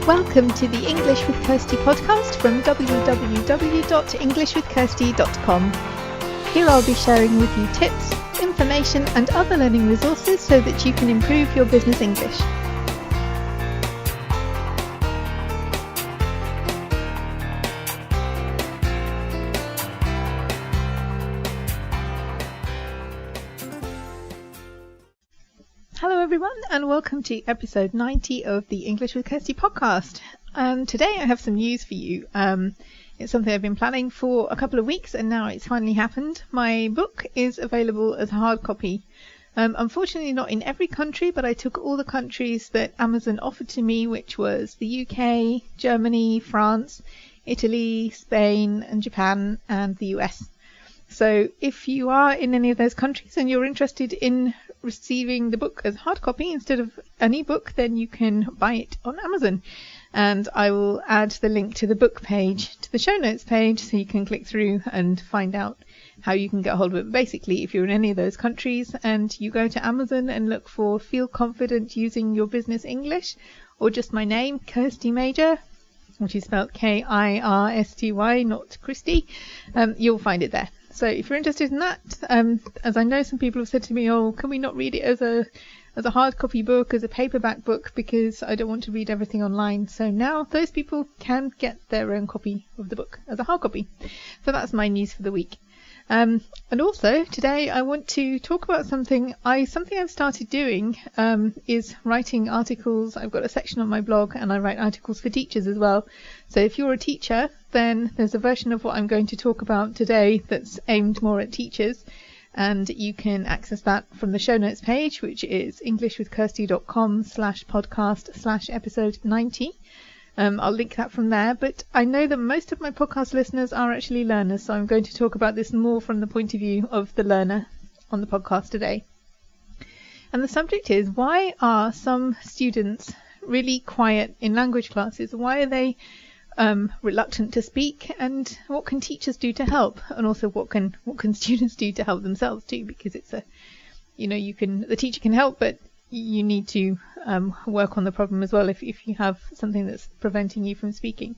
Welcome to the English with Kirsty podcast from www.englishwithkirsty.com. Here I'll be sharing with you tips, information and other learning resources so that you can improve your business English. Hello everyone and welcome to episode 90 of the English with Kirsty podcast. Today I have some news for you. It's something I've been planning for a couple of weeks and now it's finally happened. My book is available as a hard copy. Unfortunately not in every country, but I took all the countries that Amazon offered to me, which was the UK, Germany, France, Italy, Spain and Japan and the US. So if you are in any of those countries and you're interested in receiving the book as hard copy instead of an ebook, then you can buy it on Amazon. And I will add the link to the book page to the show notes page so you can click through and find out how you can get hold of it. Basically, if you're in any of those countries and you go to Amazon and look for Feel Confident Using Your Business English, or just my name, Kirsty Major, which is spelled Kirsty, not Christy, you'll find it there. So if you're interested in that, as I know some people have said to me, oh, can we not read it as a hard copy book, as a paperback book, because I don't want to read everything online. So now those people can get their own copy of the book as a hard copy. So that's my news for the week. And also today I want to talk about something I've started doing, is writing articles. I've got a section on my blog and I write articles for teachers as well. So if you're a teacher, then there's a version of what I'm going to talk about today that's aimed more at teachers. And you can access that from the show notes page, which is englishwithkirsty.com/podcast/episode 90. I'll link that from there, but I know that most of my podcast listeners are actually learners, so I'm going to talk about this more from the point of view of the learner on the podcast today. And the subject is, why are some students really quiet in language classes? Why are they reluctant to speak, and what can teachers do to help? And also what can students do to help themselves too, because it's the teacher can help, but you need to work on the problem as well if you have something that's preventing you from speaking.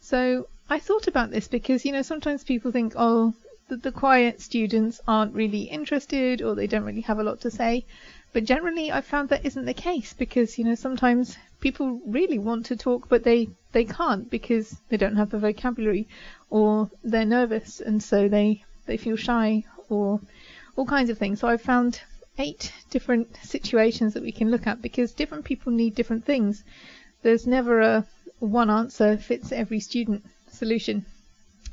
So I thought about this because, sometimes people think, oh, the quiet students aren't really interested or they don't really have a lot to say. But generally I found that isn't the case because, sometimes people really want to talk, but they can't because they don't have the vocabulary or they're nervous and so they feel shy or all kinds of things. So I've found 8 different situations that we can look at because different people need different things. There's never a one answer fits every student solution.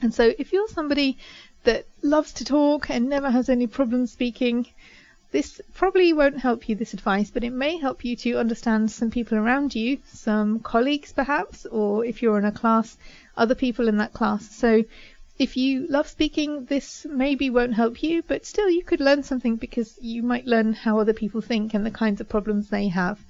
And so if you're somebody that loves to talk and never has any problem speaking, this probably won't help you, this advice, but it may help you to understand some people around you, some colleagues perhaps, or if you're in a class, other people in that class. So if you love speaking, this maybe won't help you, but still you could learn something because you might learn how other people think and the kinds of problems they have.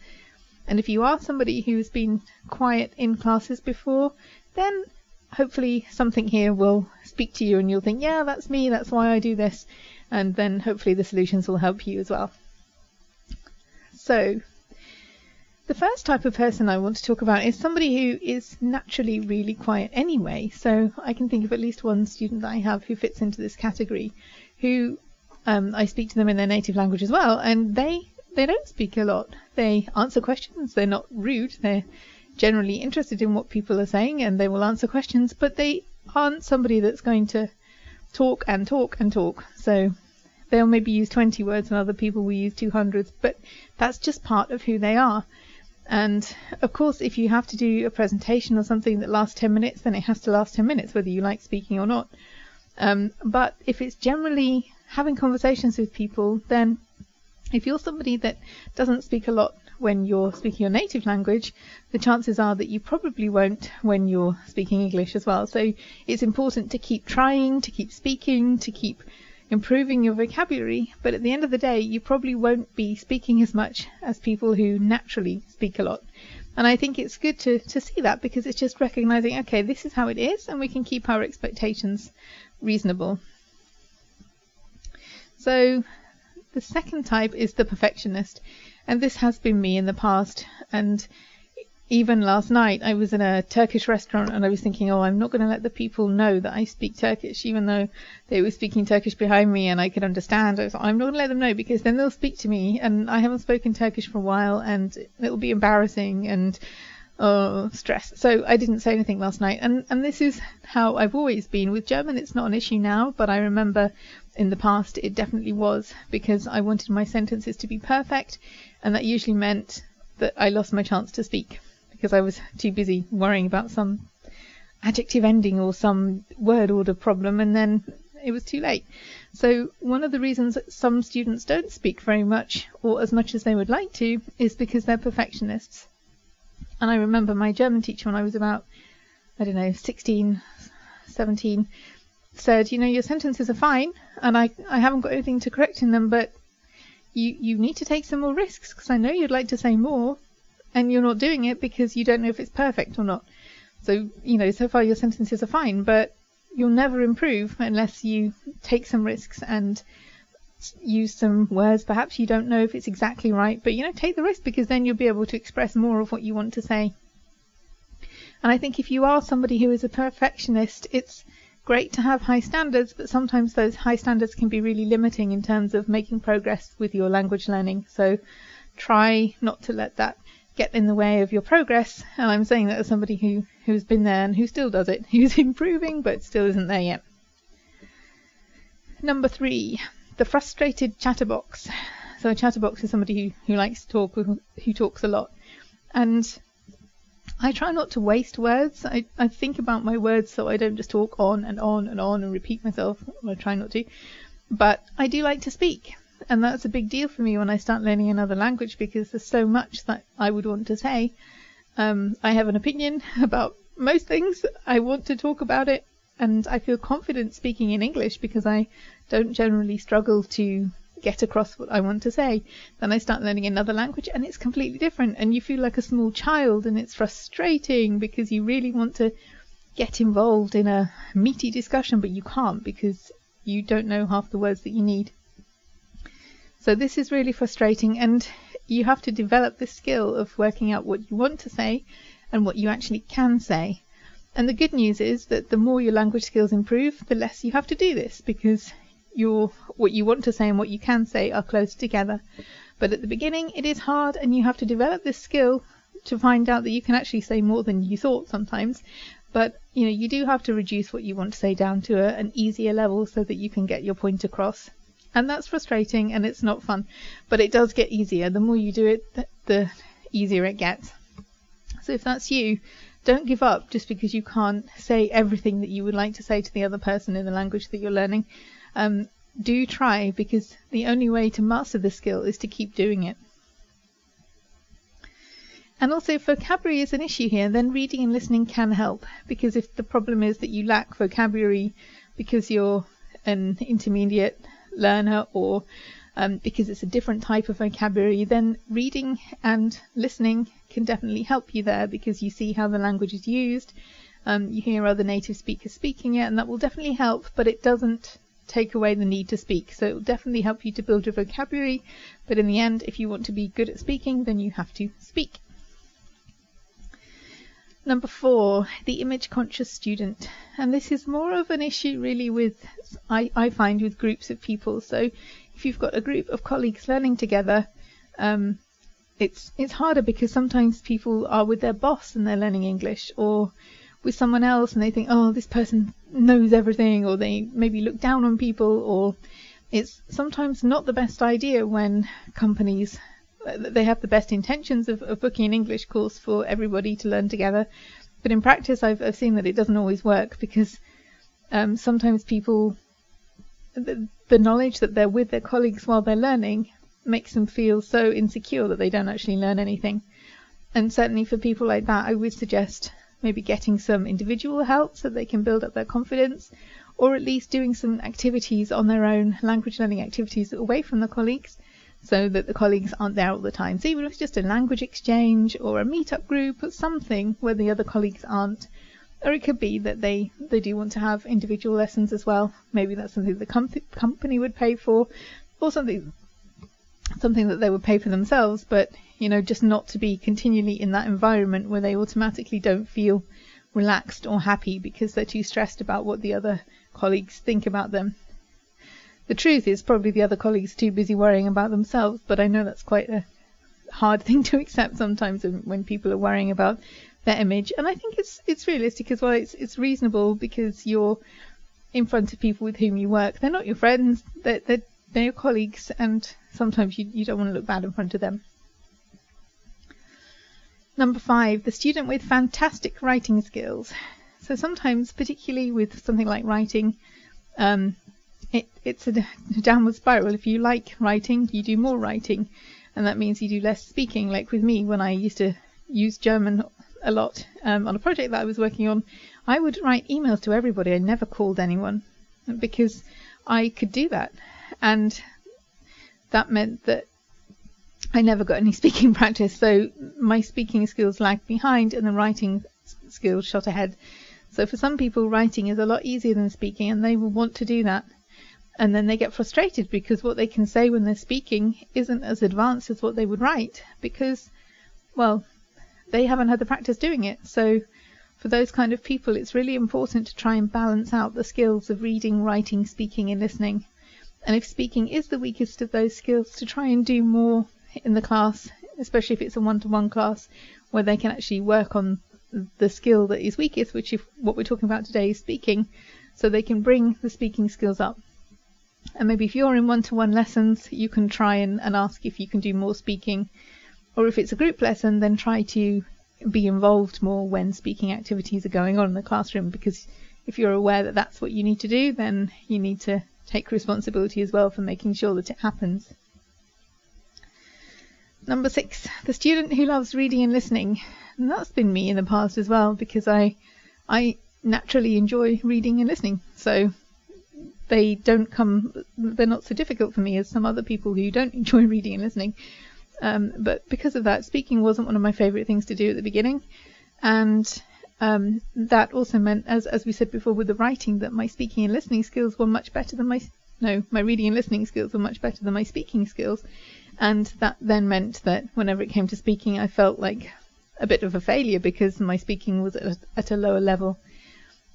And if you are somebody who's been quiet in classes before, then hopefully something here will speak to you and you'll think, yeah, that's me, that's why I do this. And then hopefully the solutions will help you as well. So the first type of person I want to talk about is somebody who is naturally really quiet anyway. So I can think of at least one student that I have who fits into this category, who I speak to them in their native language as well, and they don't speak a lot. They answer questions, they're not rude, they're generally interested in what people are saying and they will answer questions, but they aren't somebody that's going to talk and talk and talk. So they'll maybe use 20 words and other people will use 200, but that's just part of who they are. And of course, if you have to do a presentation or something that lasts 10 minutes, then it has to last 10 minutes, whether you like speaking or not. But if it's generally having conversations with people, then if you're somebody that doesn't speak a lot when you're speaking your native language, the chances are that you probably won't when you're speaking English as well. So it's important to keep trying, to keep speaking, to keep improving your vocabulary, but at the end of the day you probably won't be speaking as much as people who naturally speak a lot. And I think it's good to see that because it's just recognizing, okay, this is how it is and we can keep our expectations reasonable. So the second type is the perfectionist, and this has been me in the past, and even last night I was in a Turkish restaurant and I was thinking, oh, I'm not going to let the people know that I speak Turkish, even though they were speaking Turkish behind me and I could understand. I was like, I'm not going to let them know, because then they'll speak to me and I haven't spoken Turkish for a while and it'll be embarrassing and stress. So I didn't say anything last night. And this is how I've always been. With German, it's not an issue now, but I remember in the past it definitely was, because I wanted my sentences to be perfect, and that usually meant that I lost my chance to speak, because I was too busy worrying about some adjective ending or some word order problem, and then it was too late. So one of the reasons that some students don't speak very much, or as much as they would like to, is because they're perfectionists. And I remember my German teacher, when I was about, 16, 17, said, your sentences are fine, and I haven't got anything to correct in them, but you need to take some more risks, because I know you'd like to say more, and you're not doing it because you don't know if it's perfect or not. So, so far your sentences are fine, but you'll never improve unless you take some risks and use some words perhaps you don't know if it's exactly right, but take the risk, because then you'll be able to express more of what you want to say. And I think if you are somebody who is a perfectionist, it's great to have high standards, but sometimes those high standards can be really limiting in terms of making progress with your language learning. So try not to let that get in the way of your progress. And I'm saying that as somebody who's been there and who still does it, who's improving but still isn't there yet. Number 3, the frustrated chatterbox. So a chatterbox is somebody who likes to talk, who talks a lot. And I try not to waste words. I think about my words so I don't just talk on and on and on and repeat myself. I try not to. But I do like to speak. And that's a big deal for me when I start learning another language, because there's so much that I would want to say. I have an opinion about most things. I want to talk about it. And I feel confident speaking in English because I don't generally struggle to get across what I want to say. Then I start learning another language and it's completely different, and you feel like a small child, and it's frustrating because you really want to get involved in a meaty discussion, but you can't because you don't know half the words that you need. So this is really frustrating, and you have to develop the skill of working out what you want to say and what you actually can say. And the good news is that the more your language skills improve, the less you have to do this, because what you want to say and what you can say are close together. But at the beginning it is hard, and you have to develop this skill to find out that you can actually say more than you thought sometimes. But you do have to reduce what you want to say down to an easier level so that you can get your point across. And that's frustrating and it's not fun, but it does get easier. The more you do it, the easier it gets. So if that's you, don't give up just because you can't say everything that you would like to say to the other person in the language that you're learning. Do try, because the only way to master the skill is to keep doing it. And also, if vocabulary is an issue here, then reading and listening can help, because if the problem is that you lack vocabulary because you're an intermediate learner, or because it's a different type of vocabulary, then reading and listening can definitely help you there, because you see how the language is used, you hear other native speakers speaking it, and that will definitely help, but it doesn't take away the need to speak. So it will definitely help you to build your vocabulary, but in the end, if you want to be good at speaking, then you have to speak. Number 4, the image-conscious student. And this is more of an issue really with, I find, with groups of people. So if you've got a group of colleagues learning together, it's harder, because sometimes people are with their boss and they're learning English, or with someone else and they think, oh, this person knows everything, or they maybe look down on people, or it's sometimes not the best idea when companies, they have the best intentions of booking an English course for everybody to learn together, but in practice I've seen that it doesn't always work, because sometimes people, the knowledge that they're with their colleagues while they're learning makes them feel so insecure that they don't actually learn anything. And certainly for people like that, I would suggest maybe getting some individual help so they can build up their confidence, or at least doing some activities on their own, language learning activities away from the colleagues, so that the colleagues aren't there all the time. So even if it's just a language exchange or a meetup group or something where the other colleagues aren't, or it could be that they do want to have individual lessons as well. Maybe that's something the company would pay for, or something that they would pay for themselves, but just not to be continually in that environment where they automatically don't feel relaxed or happy because they're too stressed about what the other colleagues think about them. The truth is probably the other colleagues are too busy worrying about themselves, but I know that's quite a hard thing to accept sometimes when people are worrying about their image. And I think it's realistic as well. It's reasonable because you're in front of people with whom you work. They're not your friends, they're your colleagues, and sometimes you don't want to look bad in front of them. Number 5, the student with fantastic writing skills. So sometimes, particularly with something like writing, it's a downward spiral. If you like writing, you do more writing, and that means you do less speaking. Like with me, when I used to use German a lot on a project that I was working on, I would write emails to everybody. I never called anyone because I could do that, and that meant that I never got any speaking practice, so my speaking skills lagged behind and the writing skills shot ahead. So for some people, writing is a lot easier than speaking, and they will want to do that. And then they get frustrated because what they can say when they're speaking isn't as advanced as what they would write because, well, they haven't had the practice doing it. So for those kind of people, it's really important to try and balance out the skills of reading, writing, speaking and listening. And if speaking is the weakest of those skills, to try and do more in the class, especially if it's a one-to-one class where they can actually work on the skill that is weakest, which if what we're talking about today is speaking, so they can bring the speaking skills up. And maybe if you're in one-to-one lessons, you can try and ask if you can do more speaking, or if it's a group lesson, then try to be involved more when speaking activities are going on in the classroom, because if you're aware that that's what you need to do, then you need to take responsibility as well for making sure that it happens. Number 6, the student who loves reading and listening. And that's been me in the past as well, because I naturally enjoy reading and listening. So they're not so difficult for me as some other people who don't enjoy reading and listening. But because of that, speaking wasn't one of my favourite things to do at the beginning. And that also meant, as we said before with the writing, that my speaking and listening skills were much better than my reading and listening skills were much better than my speaking skills. And that then meant that whenever it came to speaking, I felt like a bit of a failure because my speaking was at a lower level.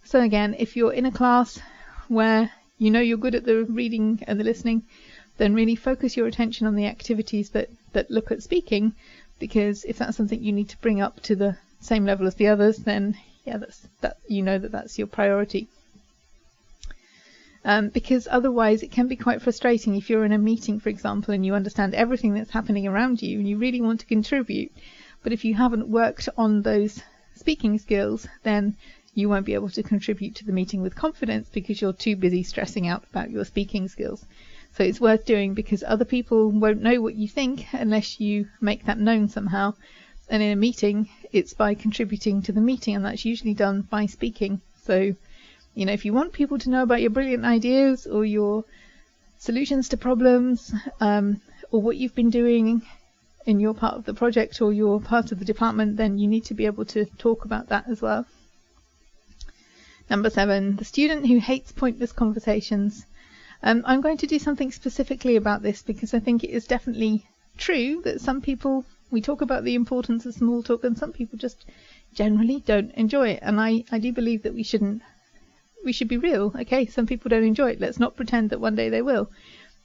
So again, if you're in a class where you know you're good at the reading and the listening, then really focus your attention on the activities that look at speaking, because if that's something you need to bring up to the same level as the others, then yeah, that's your priority. Because otherwise it can be quite frustrating if you're in a meeting, for example, and you understand everything that's happening around you and you really want to contribute, but if you haven't worked on those speaking skills, then you won't be able to contribute to the meeting with confidence because you're too busy stressing out about your speaking skills. So it's worth doing because other people won't know what you think unless you make that known somehow. And in a meeting, it's by contributing to the meeting, and that's usually done by speaking. So if you want people to know about your brilliant ideas or your solutions to problems, or what you've been doing in your part of the project or your part of the department, then you need to be able to talk about that as well. Number 7, the student who hates pointless conversations. I'm going to do something specifically about this because I think it is definitely true that some people, we talk about the importance of small talk, and some people just generally don't enjoy it. And I do believe that we should be real. Okay, some people don't enjoy it. Let's not pretend that one day they will.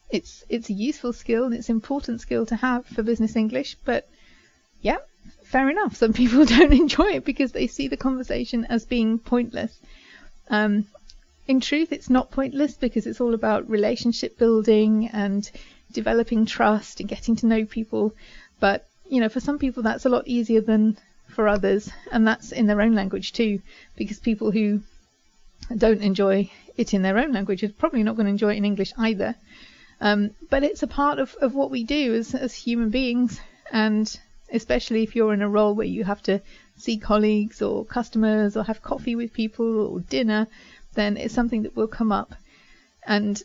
It's a useful skill and it's an important skill to have for business English, but yeah, fair enough. Some people don't enjoy it because they see the conversation as being pointless. In truth, it's not pointless because it's all about relationship building and developing trust and getting to know people. But, for some people that's a lot easier than for others, and that's in their own language too, because people who don't enjoy it in their own language are probably not going to enjoy it in English either. But it's a part of what we do as human beings, and especially if you're in a role where you have to see colleagues or customers or have coffee with people or dinner, then it's something that will come up. And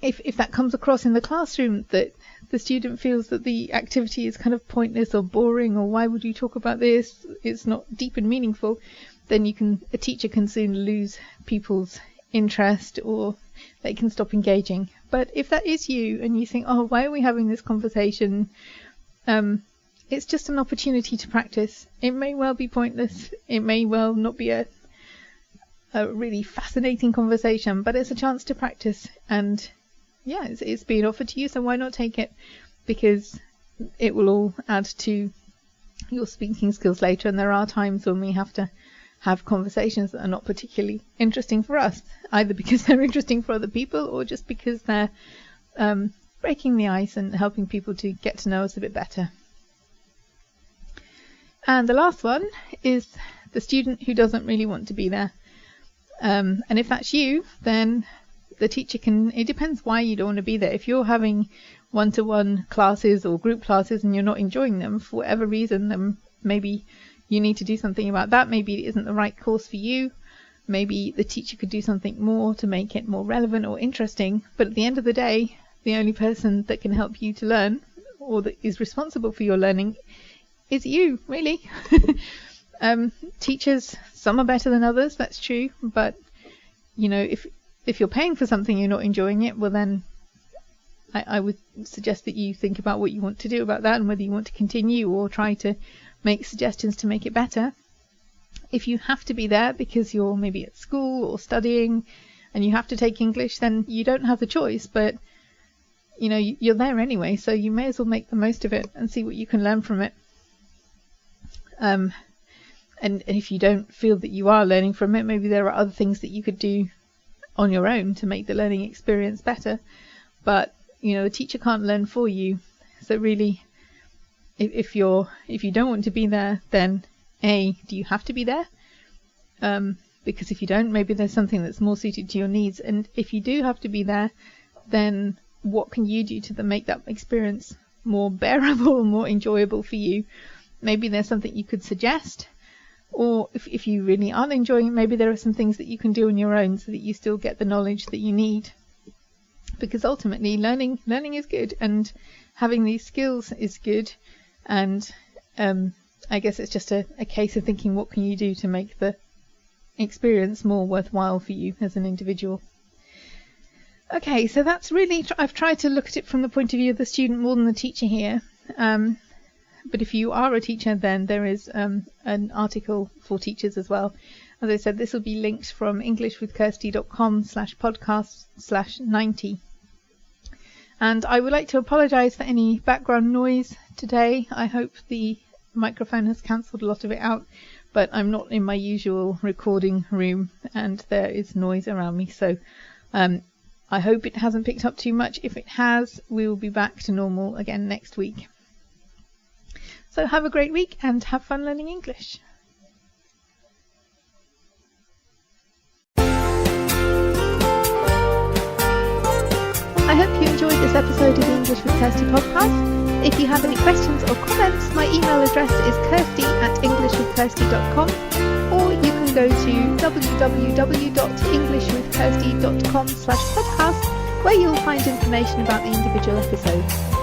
if that comes across in the classroom that the student feels that the activity is kind of pointless or boring, or why would you talk about this, it's not deep and meaningful, then a teacher can soon lose people's interest or they can stop engaging. But if that is you and you think, oh, why are we having this conversation? it's just an opportunity to practice. It may well be pointless. It may well not be a really fascinating conversation, but it's a chance to practice. And yeah, it's being offered to you, so why not take it? Because it will all add to your speaking skills later. And there are times when we have to have conversations that are not particularly interesting for us, either because they're interesting for other people or just because they're breaking the ice and helping people to get to know us a bit better. And the last one is the student who doesn't really want to be there. And if that's you, then the teacher it depends why you don't want to be there. If you're having one-to-one classes or group classes and you're not enjoying them for whatever reason, then maybe you need to do something about that. Maybe it isn't the right course for you. Maybe the teacher could do something more to make it more relevant or interesting. But at the end of the day, the only person that can help you to learn, or that is responsible for your learning, is you, really. Teachers, some are better than others, that's true. But, you know, if you're paying for something you're not enjoying it, well then I would suggest that you think about what you want to do about that and whether you want to continue or try to make suggestions to make it better. If you have to be there because you're maybe at school or studying and you have to take English, then you don't have the choice, but you know, you're there anyway, so you may as well make the most of it and see what you can learn from it. And if you don't feel that you are learning from it, maybe there are other things that you could do on your own to make the learning experience better. But you know, the teacher can't learn for you. So really, if you don't want to be there, then do you have to be there? Because if you don't, maybe there's something that's more suited to your needs. And if you do have to be there, then what can you do to make that experience more bearable, more enjoyable for you? Maybe there's something you could suggest. Or if you really aren't enjoying it, maybe there are some things that you can do on your own so that you still get the knowledge that you need. Because ultimately, learning is good, and having these skills is good. And I guess it's just a case of thinking, what can you do to make the experience more worthwhile for you as an individual? Okay, so that's really, I've tried to look at it from the point of view of the student more than the teacher here. But if you are a teacher, then there is an article for teachers as well. As I said, this will be linked from englishwithkirsty.com/podcast/90. And I would like to apologise for any background noise today. I hope the microphone has cancelled a lot of it out, but I'm not in my usual recording room and there is noise around me. So I hope it hasn't picked up too much. If it has, we will be back to normal again next week. So have a great week and have fun learning English. I hope you enjoyed this episode of the English with Kirsty podcast. If you have any questions or comments, my email address is kirsty@englishwithkirsty.com, or you can go to www.englishwithkirsty.com/podcast, where you'll find information about the individual episodes.